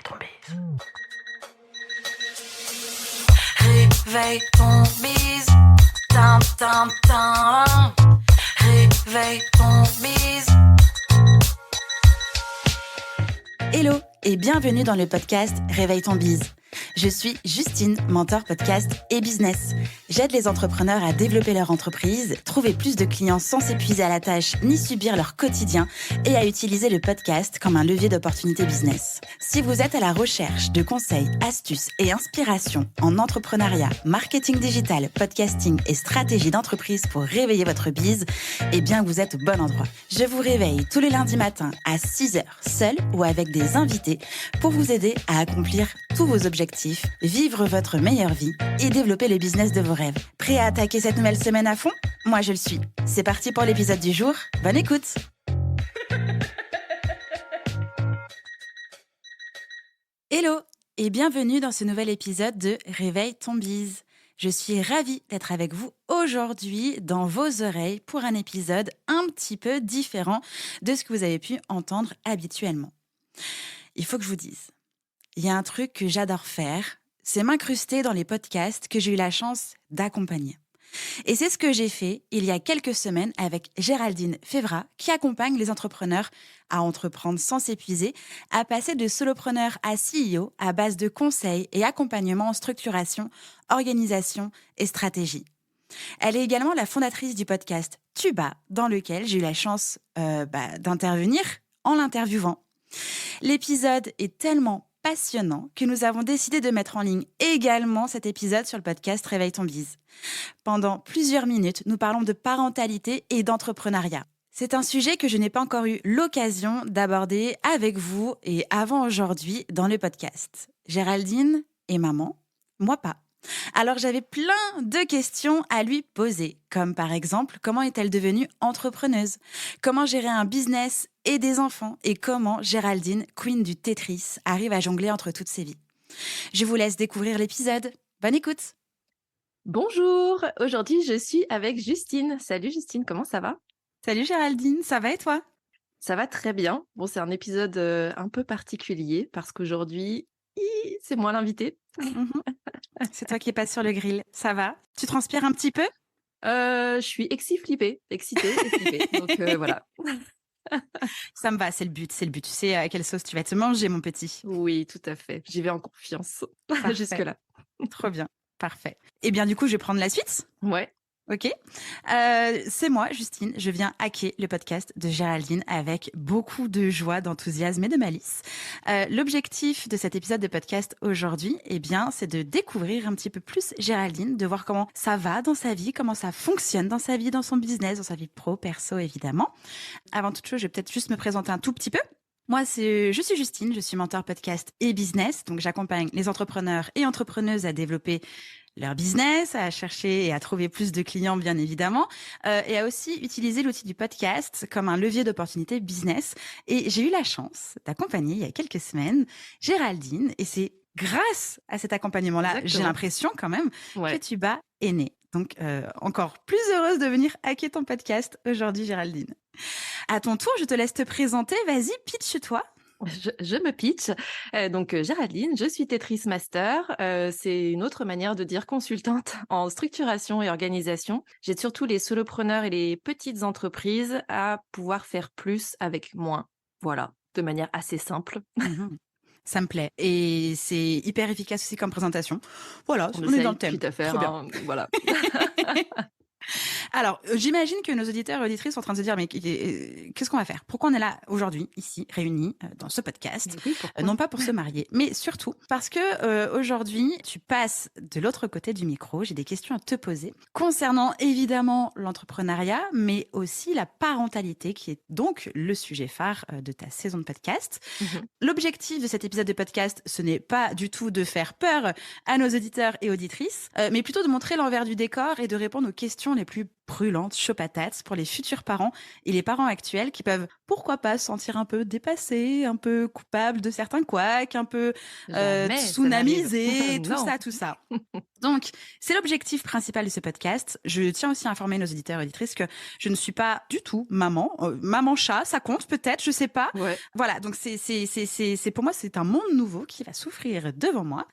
ton bise. Réveille ton bise. Tin, tin, tin. Réveille ton bise. Hello et bienvenue dans le podcast Réveille ton bise. Je suis Justine, mentor podcast et business. J'aide les entrepreneurs à développer leur entreprise, trouver plus de clients sans s'épuiser à la tâche ni subir leur quotidien et à utiliser le podcast comme un levier d'opportunité business. Si vous êtes à la recherche de conseils, astuces et inspirations en entrepreneuriat, marketing digital, podcasting et stratégie d'entreprise pour réveiller votre bise, eh bien vous êtes au bon endroit. Je vous réveille tous les lundis matins à 6h, seul ou avec des invités pour vous aider à accomplir tous vos objectifs, vivre votre meilleure vie et développer le business de vos rêves. Prêt à attaquer cette nouvelle semaine à fond ? Moi, je le suis. C'est parti pour l'épisode du jour. Bonne écoute ! Hello et bienvenue dans ce nouvel épisode de Réveille ton bise. Je suis ravie d'être avec vous aujourd'hui dans vos oreilles pour un épisode un petit peu différent de ce que vous avez pu entendre habituellement. Il faut que je vous dise, il y a un truc que j'adore faire, c'est m'incruster dans les podcasts que j'ai eu la chance d'accompagner. Et c'est ce que j'ai fait il y a quelques semaines avec Géraldine Févra, qui accompagne les entrepreneurs à entreprendre sans s'épuiser, à passer de solopreneur à CEO à base de conseils et accompagnement en structuration, organisation et stratégie. Elle est également la fondatrice du podcast Tuba, dans lequel j'ai eu la chance d'intervenir en l'interviewant. L'épisode est tellement passionnant que nous avons décidé de mettre en ligne également cet épisode sur le podcast Réveille ton bise. Pendant plusieurs minutes, nous parlons de parentalité et d'entrepreneuriat. C'est un sujet que je n'ai pas encore eu l'occasion d'aborder avec vous et avant aujourd'hui dans le podcast. Géraldine est maman, moi pas. Alors j'avais plein de questions à lui poser, comme par exemple, comment est-elle devenue entrepreneuse ? Comment gérer un business et des enfants ? Et comment Géraldine, queen du Tetris, arrive à jongler entre toutes ces vies ? Je vous laisse découvrir l'épisode. Bonne écoute ! Bonjour, aujourd'hui je suis avec Justine. Salut Justine, comment ça va ? Salut Géraldine, ça va et toi ? Ça va très bien. Bon, c'est un épisode un peu particulier parce qu'aujourd'hui, c'est moi l'invité. C'est toi qui passes sur le grill, ça va ? Tu transpires un petit peu ? Je suis excitée. Donc voilà. Ça me va, c'est le but. Tu sais à quelle sauce tu vas te manger, mon petit. Oui, tout à fait. J'y vais en confiance. Jusque-là. Trop bien, parfait. Eh bien, du coup, je vais prendre la suite. Ouais. Ok. C'est moi, Justine. Je viens hacker le podcast de Géraldine avec beaucoup de joie, d'enthousiasme et de malice. L'objectif de cet épisode de podcast aujourd'hui, eh bien, c'est de découvrir un petit peu plus Géraldine, de voir comment ça va dans sa vie, comment ça fonctionne dans sa vie, dans son business, dans sa vie pro, perso, évidemment. Avant toute chose, je vais peut-être juste me présenter un tout petit peu. Moi, je suis Justine, je suis mentor podcast et business. Donc, j'accompagne les entrepreneurs et entrepreneuses à développer leur business, à chercher et à trouver plus de clients, bien évidemment, et à aussi utiliser l'outil du podcast comme un levier d'opportunité business. Et j'ai eu la chance d'accompagner il y a quelques semaines Géraldine, et c'est grâce à cet accompagnement-là, Exactement. J'ai l'impression quand même, Ouais. que Tuba est né. Donc, encore plus heureuse de venir hacker ton podcast aujourd'hui, Géraldine. À ton tour, je te laisse te présenter. Vas-y, pitch-toi. Je me pitch. Donc, Géraldine, je suis Tetris Master. C'est une autre manière de dire consultante en structuration et organisation. J'aide surtout les solopreneurs et les petites entreprises à pouvoir faire plus avec moins. Voilà, de manière assez simple. Ça me plaît. Et c'est hyper efficace aussi comme présentation. Voilà, on est essaye, dans le thème. quitte à faire, Trop bien. voilà. Alors, j'imagine que nos auditeurs et auditrices sont en train de se dire, mais qu'est-ce qu'on va faire ? Pourquoi on est là aujourd'hui, ici, réunis dans ce podcast ? Oui, pourquoi Non pas pour se marier, mais surtout parce que aujourd'hui, tu passes de l'autre côté du micro. J'ai des questions à te poser concernant évidemment l'entrepreneuriat, mais aussi la parentalité, qui est donc le sujet phare de ta saison de podcast. L'objectif de cet épisode de podcast, ce n'est pas du tout de faire peur à nos auditeurs et auditrices, mais plutôt de montrer l'envers du décor et de répondre aux questions les plus brûlantes, chaud patates, pour les futurs parents et les parents actuels qui peuvent, pourquoi pas, se sentir un peu dépassés, un peu coupables de certains couacs, un peu Jamais ça n'arrive. tsunamisés, tout Non. ça, tout ça. Donc, c'est l'objectif principal de ce podcast. Je tiens aussi à informer nos auditeurs et auditrices que je ne suis pas du tout maman. Maman chat, ça compte peut-être, je sais pas. Ouais. Voilà, donc c'est pour moi, c'est un monde nouveau qui va s'ouvrir devant moi.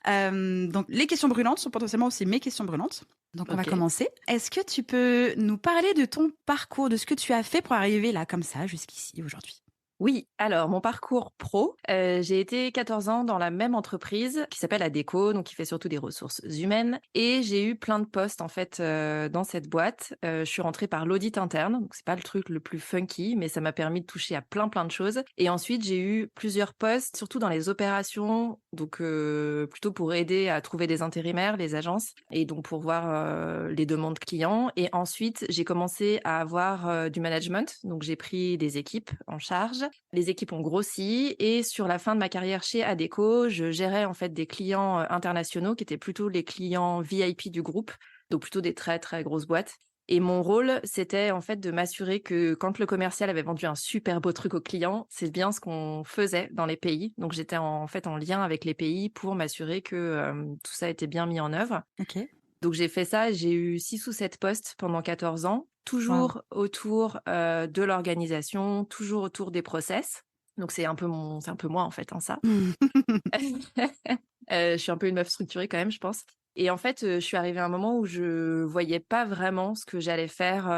Donc, les questions brûlantes sont potentiellement aussi mes questions brûlantes. Donc, on va Ok. commencer. Est-ce que tu peux nous parler de ton parcours, de ce que tu as fait pour arriver là, comme ça, jusqu'ici, aujourd'hui? Oui, alors mon parcours pro, j'ai été 14 ans dans la même entreprise qui s'appelle Adecco, donc qui fait surtout des ressources humaines et j'ai eu plein de postes en fait, dans cette boîte. Je suis rentrée par l'audit interne, donc c'est pas le truc le plus funky, mais ça m'a permis de toucher à plein de choses et ensuite j'ai eu plusieurs postes, surtout dans les opérations, donc plutôt pour aider à trouver des intérimaires, les agences et donc pour voir, les demandes clients et ensuite j'ai commencé à avoir, du management, donc j'ai pris des équipes en charge. Les équipes ont grossi et sur la fin de ma carrière chez Adecco, je gérais en fait des clients internationaux qui étaient plutôt les clients VIP du groupe, donc plutôt des très grosses boîtes. Et mon rôle, c'était en fait de m'assurer que quand le commercial avait vendu un super beau truc au client, c'est bien ce qu'on faisait dans les pays. Donc j'étais en fait en lien avec les pays pour m'assurer que tout ça était bien mis en œuvre. Ok. Donc j'ai fait ça, j'ai eu 6 ou 7 postes pendant 14 ans, Wow. toujours autour, de l'organisation, toujours autour des process. Donc c'est un peu moi en fait, hein, ça. Je suis un peu une meuf structurée quand même, je pense. Et en fait, je suis arrivée à un moment où je voyais pas vraiment ce que j'allais faire,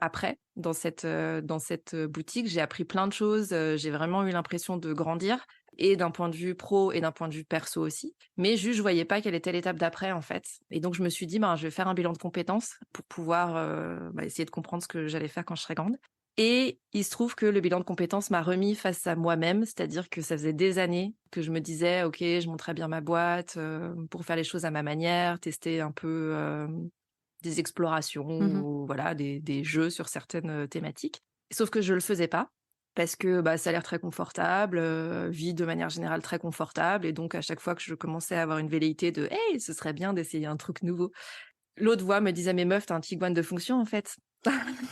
après dans cette boutique. J'ai appris plein de choses, j'ai vraiment eu l'impression de grandir et d'un point de vue pro et d'un point de vue perso aussi. Mais juste, je voyais pas quelle était l'étape d'après, en fait. Et donc je me suis dit: «Ben, je vais faire un bilan de compétences pour pouvoir, essayer de comprendre ce que j'allais faire quand je serai grande». Et il se trouve que le bilan de compétences m'a remis face à moi-même, c'est-à-dire que ça faisait des années que je me disais: «OK, je monterais bien ma boîte, pour faire les choses à ma manière, tester un peu, des explorations Mhm. ou voilà, des jeux sur certaines, thématiques». Sauf que je le faisais pas parce que, bah, ça a l'air très confortable, vie de manière générale très confortable et donc à chaque fois que je commençais à avoir une velléité de: «Hey, ce serait bien d'essayer un truc nouveau», l'autre voix me disait: «Mais meuf, tu un tigouane de fonction, en fait.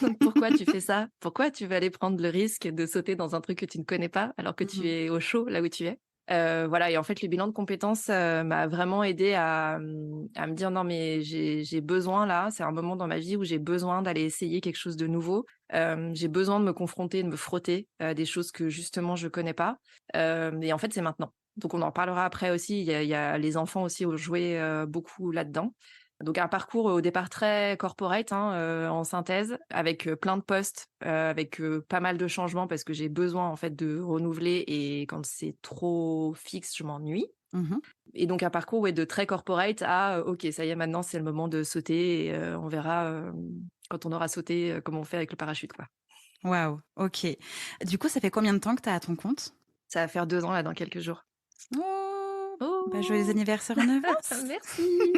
Donc pourquoi tu fais ça? Pourquoi tu vas aller prendre le risque de sauter dans un truc que tu ne connais pas, alors que tu Mhm. es au chaud là où tu es?» Voilà et en fait, le bilan de compétences, m'a vraiment aidée à me dire: «Non, mais j'ai besoin là, c'est un moment dans ma vie où j'ai besoin d'aller essayer quelque chose de nouveau. J'ai besoin de me confronter, de me frotter à des choses que justement je connais pas, et en fait, c'est maintenant». Donc on en parlera après aussi. Il y a les enfants aussi ont joué, beaucoup là-dedans. Donc un parcours au départ très corporate, hein, en synthèse, avec, plein de postes, avec, pas mal de changements parce que j'ai besoin en fait de renouveler et quand c'est trop fixe, je m'ennuie Mhm. et donc un parcours, ouais, de très corporate à, OK, ça y est maintenant c'est le moment de sauter et on verra, quand on aura sauté, comment on fait avec le parachute, quoi. Waouh, ok. Du coup, ça fait combien de temps que tu es à ton compte? Ça va faire 2 ans là dans quelques jours. Oh, bah, joyeux Oh! anniversaire en avance. Merci!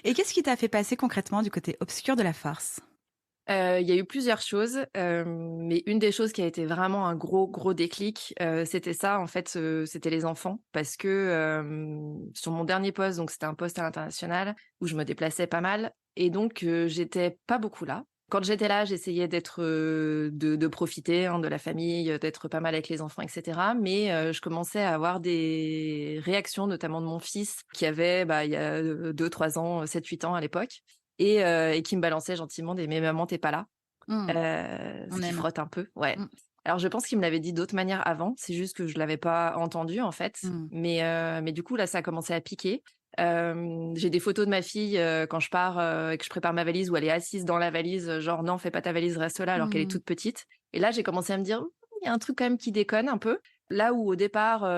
Et qu'est-ce qui t'a fait passer concrètement du côté obscur de la force? Il y a eu plusieurs choses, mais une des choses qui a été vraiment un gros déclic, c'était ça en fait, c'était les enfants parce que, sur mon dernier poste, donc c'était un poste à l'international où je me déplaçais pas mal et donc j'étais pas beaucoup là. Quand j'étais là, j'essayais d'être, de profiter, hein, de la famille, d'être pas mal avec les enfants et cetera, mais je commençais à avoir des réactions, notamment de mon fils qui avait, bah, il y a, 2-3 ans, 7-8 ans à l'époque et qui me balançait gentiment des: «Mais maman, tu pas là». Hmm, Ce on qui aime. frotte un peu, ouais. Hmm, Alors je pense qu'il me l'avait dit d'autres manières avant, c'est juste que je l'avais pas entendu en fait, hmm. mais du coup là, ça a commencé à piquer. J'ai des photos de ma fille, quand je pars, et que je prépare ma valise où elle est assise dans la valise, genre: «Non, fais pas ta valise, reste là», alors qu'elle est Hmm. toute petite et là, j'ai commencé à me dire: «Il y a un truc quand même qui déconne un peu». Là où au départ,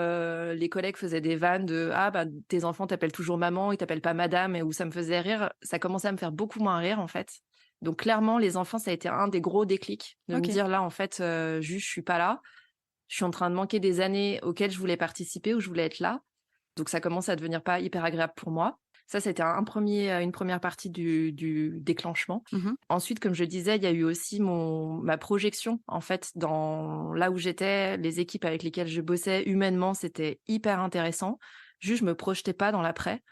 les collègues faisaient des vannes de: «Ah bah, tes enfants t'appellent toujours maman, ils t'appellent pas madame» et où ça me faisait rire, ça commençait à me faire beaucoup moins rire en fait. Donc clairement, les enfants, ça a été un des gros déclics de me Ok. dire: «Là, en fait, juste, je suis pas là. Je suis en train de manquer des années auxquelles je voulais participer, où je voulais être là». Donc ça commence à devenir pas hyper agréable pour moi. Ça, c'était une première partie du déclenchement. Mhm. Ensuite, comme je disais, il y a eu aussi ma projection, en fait, dans là où j'étais, les équipes avec lesquelles je bossais, humainement, c'était hyper intéressant. Juste, je me projetais pas dans l'après.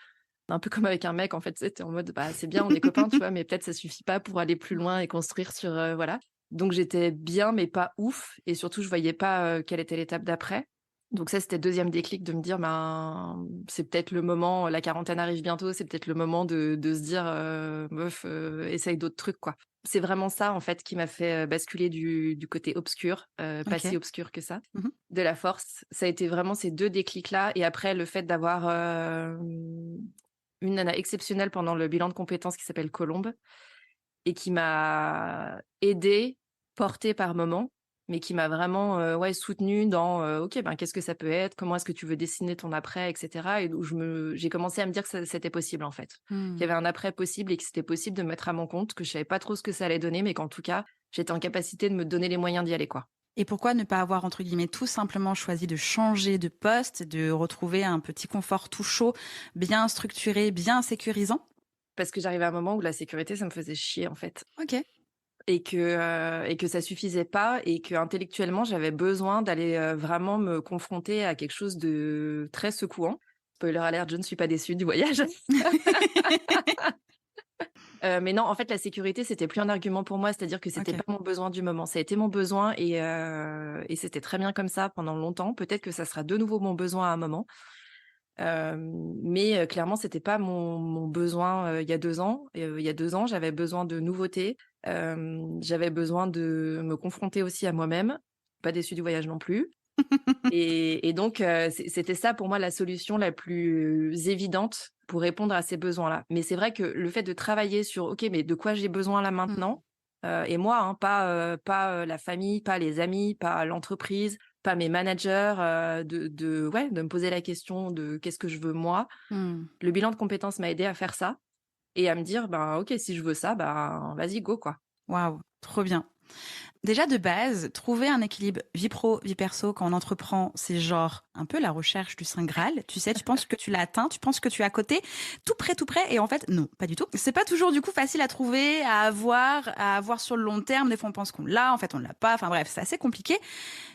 Un peu comme avec un mec, en fait, tu sais, tu en mode, bah, c'est bien, on est copains, tu vois, mais peut-être ça suffit pas pour aller plus loin et construire sur, voilà. Donc j'étais bien, mais pas ouf et surtout je voyais pas, quelle était l'étape d'après. Donc ça, c'était le 2e déclic de me dire: «Ben, c'est peut-être le moment, la quarantaine arrive bientôt, c'est peut-être le moment de se dire, meuf, essaye d'autres trucs, quoi». C'est vraiment ça, en fait, qui m'a fait, basculer du côté obscur, pas si OK. obscur que ça, Mmh. de la force. Ça a été vraiment ces 2 déclics-là et après le fait d'avoir, une nana exceptionnelle pendant le bilan de compétences qui s'appelle Colombe et qui m'a aidée, portée par moments, mais qui m'a vraiment, ouais, soutenue dans, «OK, ben, qu'est-ce que ça peut être? Comment est-ce que tu veux dessiner ton après?» et cetera et où j'ai commencé à me dire que ça c'était possible, en fait. Qu'il y Mmh. avait un après possible et que c'était possible de me mettre à mon compte, que je savais pas trop ce que ça allait donner, mais qu'en tout cas, j'étais en capacité de me donner les moyens d'y aller, quoi. Et pourquoi ne pas avoir, entre guillemets, tout simplement choisi de changer de poste, de retrouver un petit confort tout chaud, bien structuré, bien sécurisant? Parce que j'arrivais à un moment où la sécurité, ça me faisait chier, en fait. OK. Et que ça suffisait pas et qu'intellectuellement, j'avais besoin d'aller, vraiment me confronter à quelque chose de très secouant. Spoiler alert, je ne suis pas déçue du voyage. Mais non, en fait, la sécurité, c'était plus un argument pour moi, c'est-à-dire que c'était OK. pas mon besoin du moment. Ça a été mon besoin et c'était très bien comme ça pendant longtemps. Peut-être que ça sera de nouveau mon besoin à un moment. Mais clairement, c'était pas mon besoin, il y a 2 ans. Il y a 2 ans, j'avais besoin de nouveautés, j'avais besoin de me confronter aussi à moi-même. Pas déçue du voyage non plus et donc c'était ça pour moi la solution la plus évidente pour répondre à ces besoins-là. Mais c'est vrai que le fait de travailler sur: «OK, mais de quoi j'ai besoin là Mmh. maintenant?» et moi, hein, pas la famille, pas les amis, pas l'entreprise, pas mes managers, de me poser la question de: «Qu'est-ce que je veux moi?» Mmh. Le bilan de compétences m'a aidé à faire ça et à me dire: «Ben, OK, si je veux ça, ben, vas-y, go, quoi». Waouh, trop bien. Déjà de base, trouver un équilibre vie pro, vie perso quand on entreprend, c'est genre un peu la recherche du saint graal. Tu sais, tu penses que tu l'as atteint, tu penses que tu es à côté, tout près, et en fait, non, pas du tout. C'est pas toujours du coup facile à trouver, à avoir sur le long terme. Des fois, on pense qu'on l'a, en fait, on l'a pas. Enfin bref, c'est assez compliqué.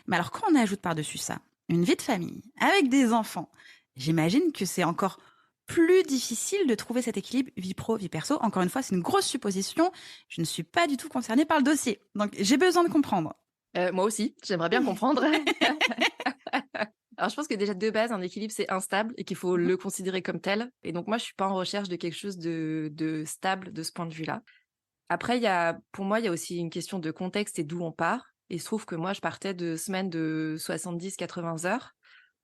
Mais alors, quand on ajoute par-dessus ça une vie de famille avec des enfants, j'imagine que c'est encore plus difficile de trouver cet équilibre vie pro, vie perso. Encore une fois, c'est une grosse supposition. Je ne suis pas du tout concernée par le dossier. Donc, j'ai besoin de comprendre. Moi aussi, j'aimerais bien comprendre. Alors je pense que déjà de base, un équilibre, c'est instable et qu'il faut Mhm. le considérer comme tel et donc moi, je suis pas en recherche de quelque chose de stable de ce point de vue-là. Après, pour moi, il y a aussi une question de contexte et d'où on part et il se trouve que moi, je partais de semaines de 70-80 heures,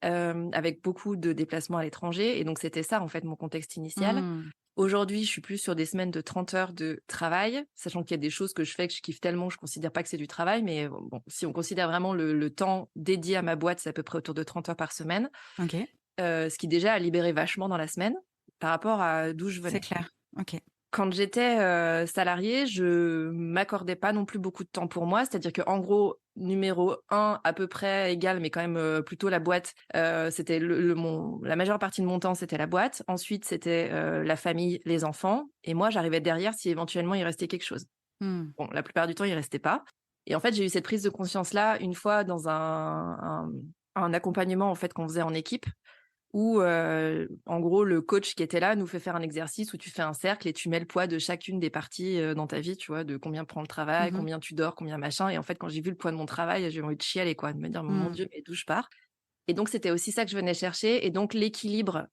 avec beaucoup de déplacements à l'étranger et donc c'était ça, en fait, mon contexte initial. Hmm. Aujourd'hui, je suis plus sur des semaines de 30 heures de travail, sachant qu'il y a des choses que je fais que je kiffe tellement, je considère pas que c'est du travail, mais bon, si on considère vraiment le temps dédié à ma boîte, c'est à peu près autour de 30 heures par semaine, Ok, ce qui déjà a libéré vachement dans la semaine par rapport à d'où je c'est venais. clair. Ok. Quand j'étais, salariée, je m'accordais pas non plus beaucoup de temps pour moi. C'est-à-dire qu'en gros, numéro un à peu près égal, mais quand même, plutôt la boîte, c'était la majeure partie de mon temps, c'était la boîte. Ensuite, c'était, la famille, les enfants et moi, j'arrivais derrière si éventuellement il restait quelque chose. Hmm. Bon, la plupart du temps, il restait pas et en fait, j'ai eu cette prise de conscience-là une fois dans un accompagnement, en fait, qu'on faisait en équipe où, en gros, le coach qui était là nous fait faire un exercice où tu fais un cercle et tu mets le poids de chacune des parties, dans ta vie, tu vois? De combien prend le travail, Mhm. combien tu dors, combien machin et en fait, quand j'ai vu le poids de mon travail, j'ai eu envie de chialer, quoi, de me dire: «Mon Hmm. Dieu, mais d'où je pars?» et donc c'était aussi ça que je venais chercher et donc l'équilibre,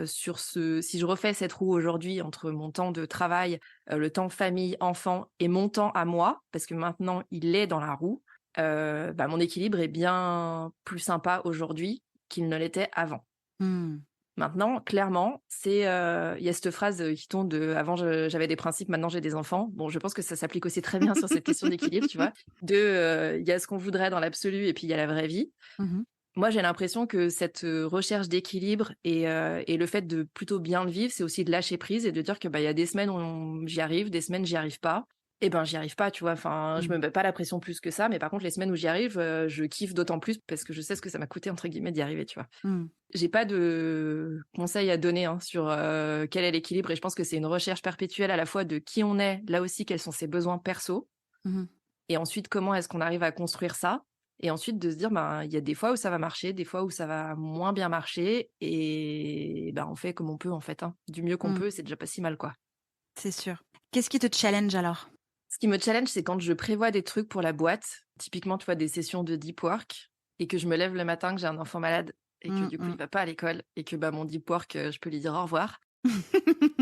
sur si je refais cette roue aujourd'hui entre mon temps de travail, le temps famille, enfant et mon temps à moi, parce que maintenant il est dans la roue, bah, mon équilibre est bien plus sympa aujourd'hui qu'il ne l'était avant. Hmm. Maintenant, clairement, il y a cette phrase, qui tourne de: «Avant j'avais des principes, maintenant j'ai des enfants». Bon, je pense que ça s'applique aussi très bien sur cette question d'équilibre, tu vois? Il y a ce qu'on voudrait dans l'absolu et puis il y a la vraie vie. Mhm. Moi, j'ai l'impression que cette, recherche d'équilibre et le fait de plutôt bien le vivre, c'est aussi de lâcher prise et de dire que, bah, il y a des semaines où j'y arrive, des semaines j'y arrive pas et ben, j'y arrive pas, tu vois? Enfin, je Hmm. me mets pas la pression plus que ça, mais par contre les semaines où j'y arrive, je kiffe d'autant plus parce que je sais ce que ça m'a coûté entre guillemets d'y arriver, tu vois? Hmm. J'ai pas de conseils à donner, hein, sur, quel est l'équilibre et je pense que c'est une recherche perpétuelle à la fois de qui on est, là aussi quels sont ses besoins perso Mhm. et ensuite comment est-ce qu'on arrive à construire ça Et ensuite de se dire, ben, il y a des fois où ça va marcher, des fois où ça va moins bien marcher et ben, on fait comme on peut, en fait, hein. Du mieux qu'on Mmh. peut, c'est déjà pas si mal, quoi. C'est sûr. Qu'est-ce qui te challenge alors? Ce qui me challenge, c'est quand je prévois des trucs pour la boîte, typiquement, tu vois, des sessions de deep work et que je me lève le matin, que j'ai un enfant malade et que Mmh du coup, mh. il va pas à l'école et que, bah, mon deep work, je peux lui dire au revoir.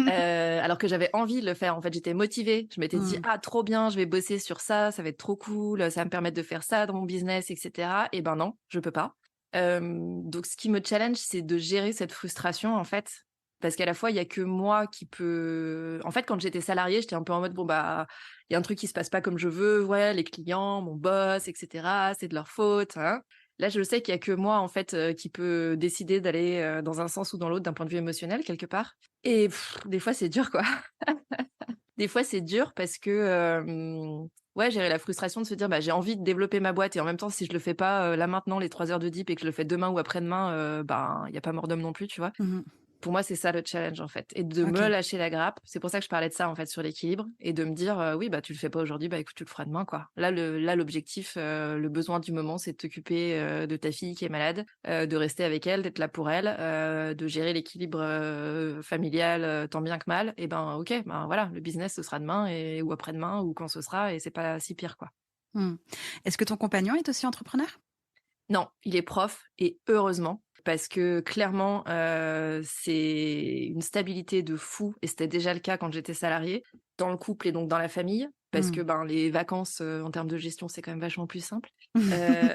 Alors que j'avais envie de le faire. En fait, j'étais motivée. Je m'étais dit: Mmh. «Ah trop bien, je vais bosser sur ça va être trop cool, ça va me permettre de faire ça dans mon business et cetera» et ben non, je peux pas. Donc ce qui me challenge, c'est de gérer cette frustration, en fait, parce qu'à la fois, il y a que moi qui peut en fait, quand j'étais salariée, j'étais un peu en mode: «Bon, bah, il y a un truc qui se passe pas comme je veux, ouais, les clients, mon boss et cetera, c'est de leur faute, hein». Là, je sais qu'il y a que moi, en fait, qui peut décider d'aller, dans un sens ou dans l'autre d'un point de vue émotionnel, quelque part et des fois, c'est dur, quoi. Des fois, c'est dur parce que, ouais, gérer la frustration de se dire: «Bah, j'ai envie de développer ma boîte et en même temps, si je le fais pas, là, maintenant, les 3 heures de deep et que je le fais demain ou après-demain, ben, il y a pas mort d'homme non plus», tu vois? Mmh. Pour moi, c'est ça le challenge, en fait et de me OK. lâcher la grappe. C'est pour ça que je parlais de ça, en fait, sur l'équilibre et de me dire, «Oui, bah, tu le fais pas aujourd'hui, bah, écoute, tu le feras demain, quoi». Là, l'objectif, le besoin du moment, c'est de t'occuper, de ta fille qui est malade, de rester avec elle, d'être là pour elle, de gérer l'équilibre, familial, tant bien que mal et ben, OK, ben, voilà, le business, ce sera demain et ou après-demain ou quand ce sera et c'est pas si pire, quoi. Mmh. Est-ce que ton compagnon est aussi entrepreneur? Non, il est prof et heureusement parce que clairement, c'est une stabilité de fou et c'était déjà le cas quand j'étais salariée, dans le couple et donc dans la famille parce que, Mmh. ben, les vacances, en termes de gestion, c'est quand même vachement plus simple. Heu,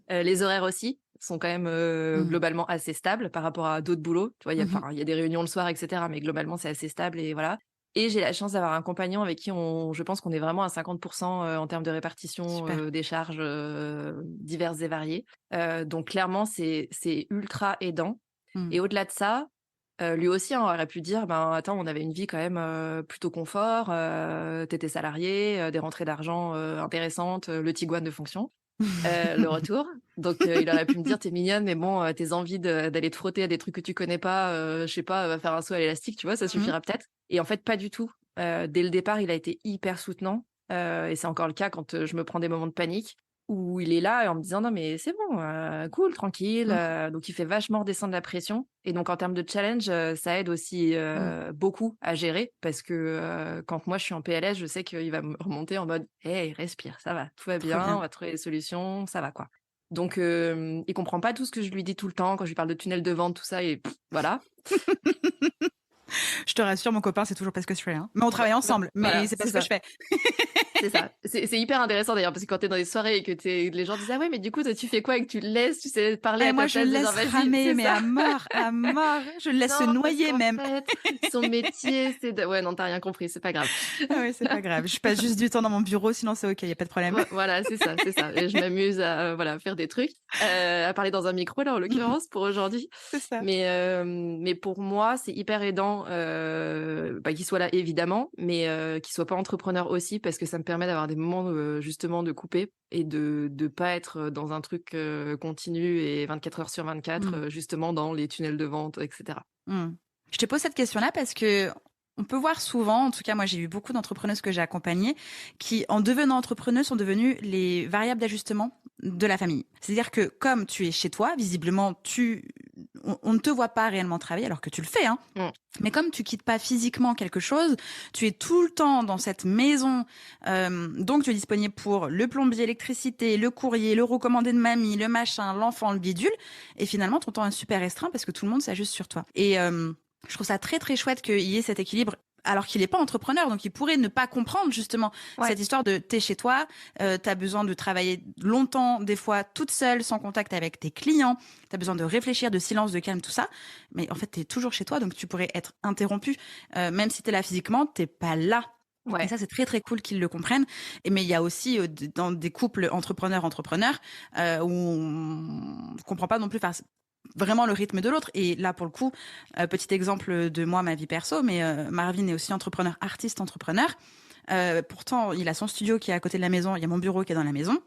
les horaires aussi sont quand même, Mmh. globalement assez stables par rapport à d'autres boulots. Tu vois, il y a Mmh. enfin, il y a des réunions le soir et cetera, mais globalement, c'est assez stable et voilà et j'ai la chance d'avoir un compagnon avec qui je pense qu'on est vraiment à 50 en termes de répartition, Super. des charges, diverses et variées. Donc clairement, c'est ultra aidant Mmh. et au-delà de ça, lui aussi, hein, aurait pu dire: «Ben, attends, on avait une vie quand même, plutôt confort, tu étais salarié, des rentrées d'argent, intéressantes, le Tiguan de fonction». Le retour. Donc, il aurait pu me dire: «Tu es mignonne, mais bon, tes envies d'aller te frotter à des trucs que tu connais pas, je sais pas, va faire un saut à l'élastique, tu vois? Ça Mmh. suffira peut-être». Et en fait, pas du tout. Dès le départ, il a été hyper soutenant, et c'est encore le cas quand, je me prends des moments de panique, où il est là et en me disant: «Non mais c'est bon, cool, tranquille», Mmh. donc il fait vachement redescendre la pression et donc en termes de challenge, ça aide aussi, Mmh. beaucoup à gérer parce que, quand moi je suis en PLS, je sais qu'il va me remonter en mode: «Hey, respire, ça va, tout va Trop bien, on bien. va trouver des solutions, ça va quoi». Donc, il comprend pas tout ce que je lui dis tout le temps quand je lui parle de tunnel de vente, tout ça et voilà. Je te rassure, mon copain, c'est toujours pas ce que je fais, hein. Mais on travaille ensemble, mais Voilà, c'est pas c'est ce que ça. je fais. C'est ça. C'est hyper intéressant d'ailleurs parce que quand tu es dans des soirées et que les gens disent: «Ah ouais, mais du coup, toi, tu fais quoi?» et que tu le laisses, tu sais, parler Et à moi, ta je le place de dire: laisse «Vas-y», ramer, c'est mais ça. à mort, à mort. Je le laisse se Non, parce noyer qu'en même. fait, son métier, c'est de ouais, non, tu as rien compris, c'est pas grave. Ah oui, c'est pas grave. Je passe juste du temps dans mon bureau, sinon c'est OK, il y a pas de problème. Voilà, c'est ça et je m'amuse à, voilà, faire des trucs, à parler dans un micro là, en l'occurrence, pour aujourd'hui. C'est ça. Mais pour moi, c'est hyper aidant, bah, qu'il soit là évidemment, mais qu'il soit pas entrepreneur aussi parce que ça me permet d'avoir des moments, justement de couper et de pas être, dans un truc, continu et 24 heures sur 24, Mmh. justement dans les tunnels de vente et cetera. Mmh. Je te pose cette question-là parce que on peut voir souvent, en tout cas moi j'ai eu beaucoup d'entrepreneuses que j'ai accompagnées, qui en devenant entrepreneuses sont devenues les variables d'ajustement de la famille. C'est-à-dire que comme tu es chez toi, visiblement on ne te voit pas réellement travailler alors que tu le fais, hein. Mmh. Mais comme tu quittes pas physiquement quelque chose, tu es tout le temps dans cette maison, donc tu es disponible pour le plombier, l'électricité, le courrier, le recommandé de mamie, le machin, l'enfant, le bidule, et finalement ton temps est super restreint parce que tout le monde s'ajuste sur toi. Et je trouve ça très très chouette qu'il y ait cet équilibre. Alors qu'il n'est pas entrepreneur, donc il pourrait ne pas comprendre justement Ouais. cette histoire de t'es chez toi, t'as besoin de travailler longtemps, des fois toute seule, sans contact avec tes clients, t'as besoin de réfléchir, de silence, de calme, tout ça. Mais en fait, t'es toujours chez toi, donc tu pourrais être interrompu. Même si t'es là physiquement, t'es pas là. Et Ouais. ça, c'est très très cool qu'ils le comprennent. Mais il y a aussi dans des couples entrepreneurs, où on comprend pas non plus vraiment le rythme de l'autre. Et là, pour le coup, petit exemple de moi, ma vie perso, mais Marvin est aussi entrepreneur, artiste entrepreneur. Pourtant, il a son studio qui est à côté de la maison, il y a mon bureau qui est dans la maison.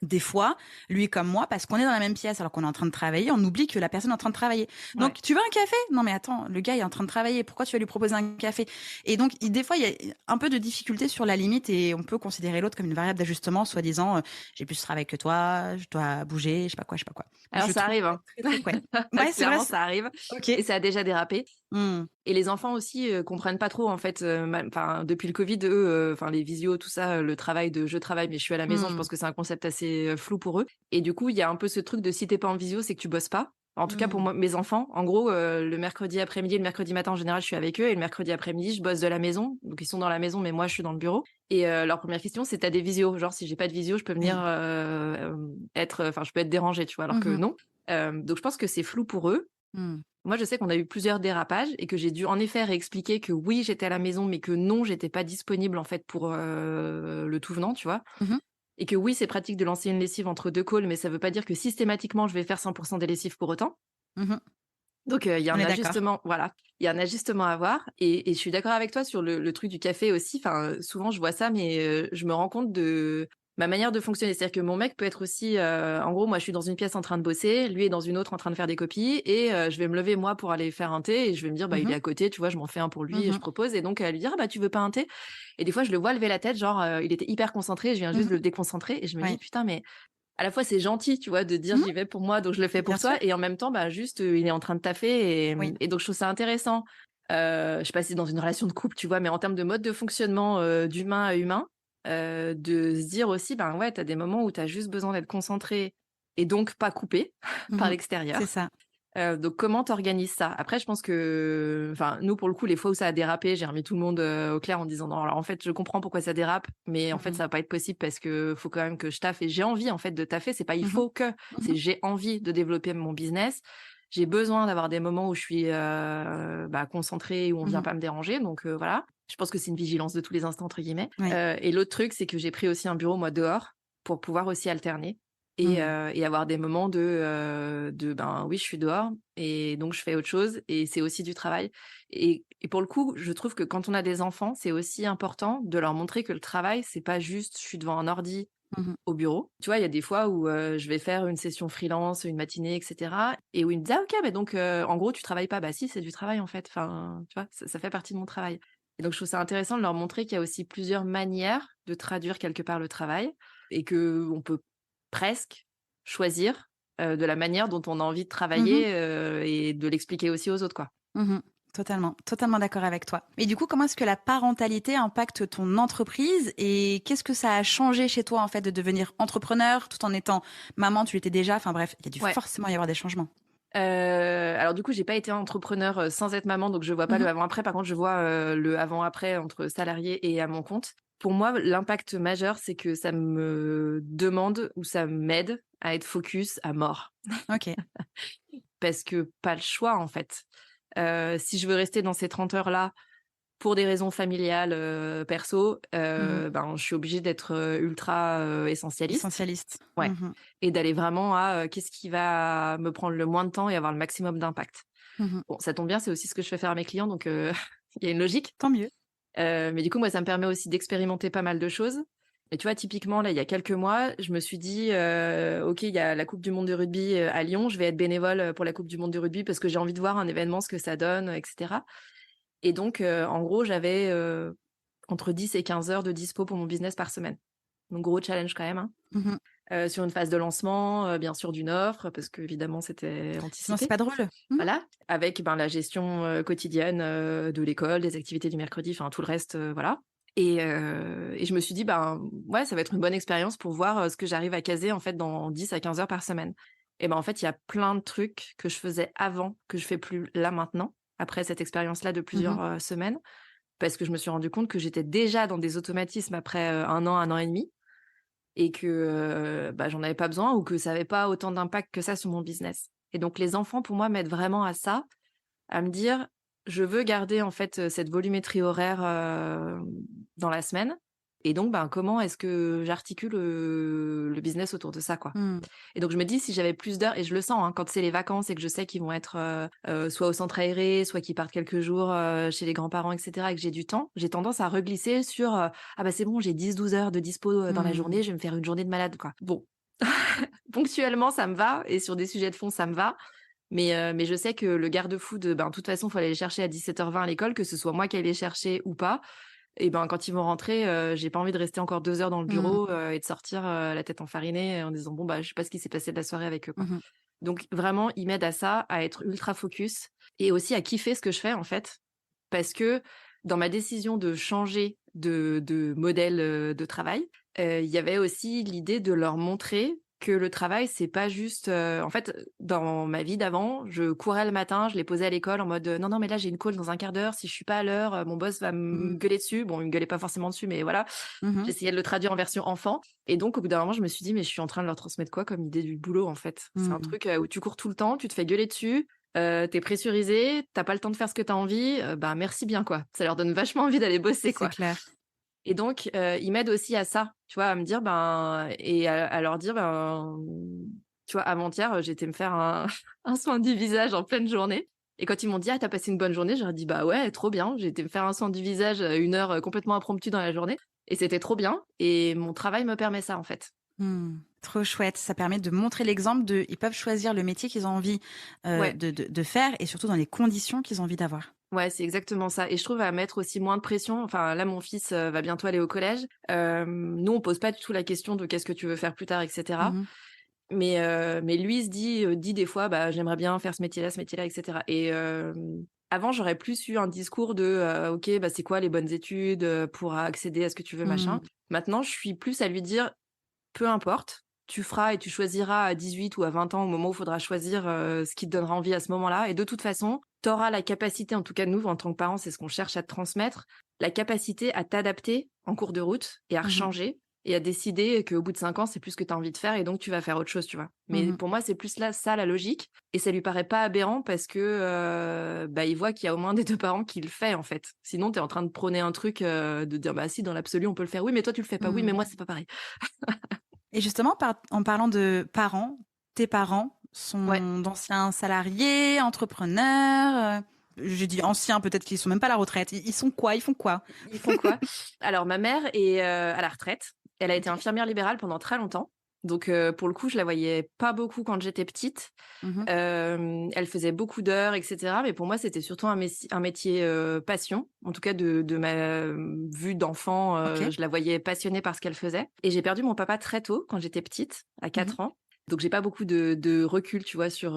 Des fois, lui comme moi, parce qu'on est dans la même pièce alors qu'on est en train de travailler, on oublie que la personne est en train de travailler. Ouais. Donc, tu veux un café? Non, mais attends, le gars est en train de travailler. Pourquoi tu vas lui proposer un café? Et donc, des fois, il y a un peu de difficulté sur la limite et on peut considérer l'autre comme une variable d'ajustement, soi-disant, j'ai plus de travail que toi, je dois bouger, je sais pas quoi, je sais pas quoi. Donc, Alors je ça trouve arrive, hein. très, très, ouais. Ouais, c'est vrai. Clairement, ça arrive Ok. et ça a déjà dérapé. Hmm. Et les enfants aussi comprennent pas trop en fait. Enfin, depuis le Covid, eux, enfin les visios, tout ça, le travail de je travaille mais je suis à la maison, je Hmm. pense que c'est un concept assez flou pour eux. Et du coup, il y a un peu ce truc de si t'es pas en visio, c'est que tu bosses pas. En tout cas pour Hmm. moi, mes enfants, en gros, le mercredi après-midi, et le mercredi matin en général, je suis avec eux, et le mercredi après-midi, je bosse de la maison. Donc ils sont dans la maison, mais moi je suis dans le bureau. Et leur première question, c'est t'as des visios? Genre si j'ai pas de visio, je peux venir Oui. enfin je peux être dérangée, tu vois, alors que Mhm. non. Donc je pense que c'est flou pour eux. Hmm. Moi, je sais qu'on a eu plusieurs dérapages et que j'ai dû en effet réexpliquer que oui, j'étais à la maison, mais que non, j'étais pas disponible en fait pour le tout venant, tu vois. Mhm. Et que oui, c'est pratique de lancer une lessive entre deux calls, mais ça veut pas dire que systématiquement je vais faire 100% des lessives pour autant. Mhm. Donc il y a On un est d'accord. ajustement, voilà, il y a un ajustement à avoir. Et je suis d'accord avec toi sur le truc du café aussi. Enfin, souvent je vois ça, mais je me rends compte de ma manière de fonctionner. C'est-à-dire que mon mec peut être aussi, en gros, moi je suis dans une pièce en train de bosser, lui est dans une autre en train de faire des copies, et je vais me lever moi pour aller faire un thé, et je vais me dire bah il Mhm. est à côté, tu vois, je m'en fais un pour lui et je Mhm. propose, et donc lui dire ah bah tu veux pas un thé? Et des fois je le vois lever la tête, genre il était hyper concentré, je viens juste de Mhm. le déconcentrer, et je me dis Ouais. putain mais à la fois c'est gentil, tu vois, de dire Mhm. j'y vais pour moi, donc je le fais Bien pour sûr. toi, et en même temps, bah juste il est en train de taffer, Oui. et donc je trouve ça intéressant. Je sais pas si c'est dans une relation de couple, tu vois, mais en termes de mode de fonctionnement d'humain à humain, de se dire aussi, ben ouais, t'as des moments où t'as juste besoin d'être concentré et donc pas coupé par Mhm. C'est l'extérieur. ça. Donc comment t'organises ça? Après, je pense que, enfin, nous pour le coup, les fois où ça a dérapé, j'ai remis tout le monde au clair en disant non. Alors en fait, je comprends pourquoi ça dérape, mais en fait, Mhm. ça va pas être possible parce que faut quand même que je taffe, et j'ai envie en fait de taffer. C'est pas il Mhm. faut que, Mhm. c'est j'ai envie de développer mon business. J'ai besoin d'avoir des moments où je suis concentrée, où on vient Mhm. pas me déranger. Donc voilà. Je pense que c'est une vigilance de tous les instants entre guillemets. Oui. Et l'autre truc, c'est que j'ai pris aussi un bureau moi dehors pour pouvoir aussi alterner. Mhm. Et avoir des moments de ben oui, je suis dehors et donc je fais autre chose, et c'est aussi du travail. Et pour le coup, je trouve que quand on a des enfants, c'est aussi important de leur montrer que le travail, c'est pas juste je suis devant un ordi Mhm. au bureau. Tu vois, il y a des fois où je vais faire une session freelance, une matinée, etc. Et où ils me disent ah ok, mais donc en gros tu travailles pas? Bah si, c'est du travail en fait. Enfin, tu vois, ça fait partie de mon travail. Et donc je trouve ça intéressant de leur montrer qu'il y a aussi plusieurs manières de traduire quelque part le travail, et que on peut presque choisir de la manière dont on a envie de Mhm. travailler, et de l'expliquer aussi aux autres, quoi. Mhm. Totalement, totalement d'accord avec toi. Et du coup, comment est-ce que la parentalité impacte ton entreprise et qu'est-ce que ça a changé chez toi en fait de devenir entrepreneur tout en étant maman, tu l'étais déjà. Enfin bref, il y a dû Ouais. forcément y avoir des changements. Alors du coup, j'ai pas été entrepreneur sans être maman, donc je vois pas le Mhm. avant-après. Par contre, je vois le avant-après entre salarié et à mon compte. Pour moi, l'impact majeur, c'est que ça me demande ou ça m'aide à être focus à mort. Ok. Parce que pas le choix, en fait. Si je veux rester dans ces 30 heures-là, pour des raisons familiales, perso, Mhm. ben, je suis obligée d'être ultra essentialiste. Essentialiste. Ouais. Mhm. Et d'aller vraiment à qu'est-ce qui va me prendre le moins de temps et avoir le maximum d'impact. Mhm. Bon, ça tombe bien, c'est aussi ce que je fais faire à mes clients, donc il y a une logique. Tant mieux. Mais du coup, moi, ça me permet aussi d'expérimenter pas mal de choses. Et tu vois, typiquement, là, il y a quelques mois, je me suis dit, OK, il y a la Coupe du monde de rugby à Lyon, je vais être bénévole pour la Coupe du monde de rugby parce que j'ai envie de voir un événement, ce que ça donne, etc. Et donc, en gros, j'avais entre 10 et 15 heures de dispo pour mon business par semaine. Donc, gros challenge quand même, hein. Mhm. Sur une phase de lancement, bien sûr d'une offre, parce qu'évidemment, c'était Sinon, c'est anticipé. pas drôle. Mhm. Voilà, avec ben, la gestion quotidienne de l'école, des activités du mercredi, enfin tout le reste, voilà. Et je me suis dit, ben ouais, ça va être une bonne expérience pour voir ce que j'arrive à caser en fait dans 10 à 15 heures par semaine. Et ben en fait, il y a plein de trucs que je faisais avant que je fais plus là maintenant, après cette expérience-là de Mhm. plusieurs semaines, parce que je me suis rendu compte que j'étais déjà dans des automatismes après un an et demi, et que bah, j'en avais pas besoin ou que ça avait pas autant d'impact que ça sur mon business. Et donc les enfants, pour moi, m'aident vraiment à ça, à me dire: «Je veux garder en fait, cette volumétrie horaire, dans la semaine, et donc ben, comment est-ce que j'articule, le business autour de ça, quoi?» Mhm. Et donc je me dis si j'avais plus d'heures, et je le sens, hein, quand c'est les vacances et que je sais qu'ils vont être, soit au centre aéré, soit qu'ils partent quelques jours, chez les grands-parents et cetera, et que j'ai du temps, j'ai tendance à reglisser sur, «Ah bah, c'est bon, j'ai 10-12 heures de dispo, dans la Mhm. journée, je vais me faire une journée de malade, quoi». Bon, Ponctuellement, ça me va et sur des sujets de fond, ça me va. Mais je sais que le garde-fou de, de toute façon, il faut aller les chercher à 17h20 à l'école, que ce soit moi qui aille les chercher ou pas. Et quand ils vont rentrer, j'ai pas envie de rester encore 2 heures dans le Mmh. bureau, et de sortir, la tête enfarinée en disant: «Bon, je sais pas ce qui s'est passé de la soirée avec eux, quoi». Mmh. Donc vraiment, ils m'aident à ça, à être ultra focus et aussi à kiffer ce que je fais, en fait. Parce que dans ma décision de changer de modèle, de travail, il y avait aussi l'idée de leur montrer que le travail, c'est pas juste, en fait, dans ma vie d'avant, je courais le matin, je les posais à l'école en mode, «Non, non, mais là, j'ai une call dans un quart d'heure, si je suis pas à l'heure, mon boss va me Mmh. gueuler dessus». Bon, il me gueulait pas forcément dessus, mais voilà. Mmh. J'essayais de le traduire en version enfant et donc au bout d'un moment, je me suis dit: «Mais je suis en train de leur transmettre quoi comme idée du boulot, en fait?» C'est un Mmh. truc, où tu cours tout le temps, tu te fais gueuler dessus, tu pressurisé, t'as pas le temps de faire ce que t'as envie, merci bien, quoi. Ça leur donne vachement envie d'aller bosser, C'est quoi. clair. Et donc, ils m'aident aussi à ça, tu vois? À me dire, et à leur dire, tu vois, avant-hier, j'ai été me faire un un soin du visage en pleine journée et quand ils m'ont dit: «Ah, tu as passé une bonne journée?» Je leur ai dit: «Bah ouais, trop bien». J'ai été me faire un soin du visage, 1 heure, complètement impromptue dans la journée et c'était trop bien et mon travail me permet ça, en fait. Mmh. Trop chouette. Ça permet de montrer l'exemple de ils peuvent choisir le métier qu'ils ont envie, Ouais, de faire et surtout dans les conditions qu'ils ont envie d'avoir. ouais, c'est exactement ça et je trouve à mettre aussi moins de pression. Enfin, là, mon fils, va bientôt aller au collège. Nous, on pose pas du tout la question de: «Qu'est-ce que tu veux faire plus tard?» et cetera. Mmh. Mais lui, il se dit des fois: «J'aimerais bien faire ce métier-là» et cetera et avant, j'aurais plus eu un discours de, «OK, c'est quoi les bonnes études, pour accéder à ce que tu veux, machin». Mmh. Maintenant, je suis plus à lui dire: «Peu importe, tu feras et tu choisiras à 18 ou à 20 ans, au moment où il faudra choisir, ce qui te donnera envie à ce moment-là et de toute façon, tu auras la capacité», en tout cas nous, en tant que parents, c'est ce qu'on cherche à te transmettre, la capacité à t'adapter en cours de route et à Mmh. rechanger et à décider qu'au bout de 5 ans, c'est plus ce que tu as envie de faire et donc tu vas faire autre chose, tu vois? Mais Mmh. pour moi, c'est plus là ça la logique et ça lui paraît pas aberrant parce que, il voit qu'il y a au moins des 2 parents qui le fait, en fait. Sinon, tu es en train de prôner un truc, de dire: «Bah si, dans l'absolu, on peut le faire». «Oui, mais toi, tu le fais pas». «Oui, mais Mmh. moi, c'est pas pareil». Et justement, en parlant de parents, tes parents Ouais. sont d'anciens salariés, entrepreneurs, j'ai dit anciens, peut-être qu'ils sont même pas à la retraite. Ils sont quoi? Ils font quoi? Ils font quoi? Alors ma mère est, à la retraite. Elle a été OK. infirmière libérale pendant très longtemps. Donc, pour le coup, je la voyais pas beaucoup quand j'étais petite. Mmh. Elle faisait beaucoup d'heures et cetera, mais pour moi, c'était surtout un métier, passion. En tout cas de ma, vue d'enfant, OK. je la voyais passionnée par ce qu'elle faisait et j'ai perdu mon papa très tôt, quand j'étais petite, à Mmh. 4 ans. Donc j'ai pas beaucoup de recul, tu vois, sur,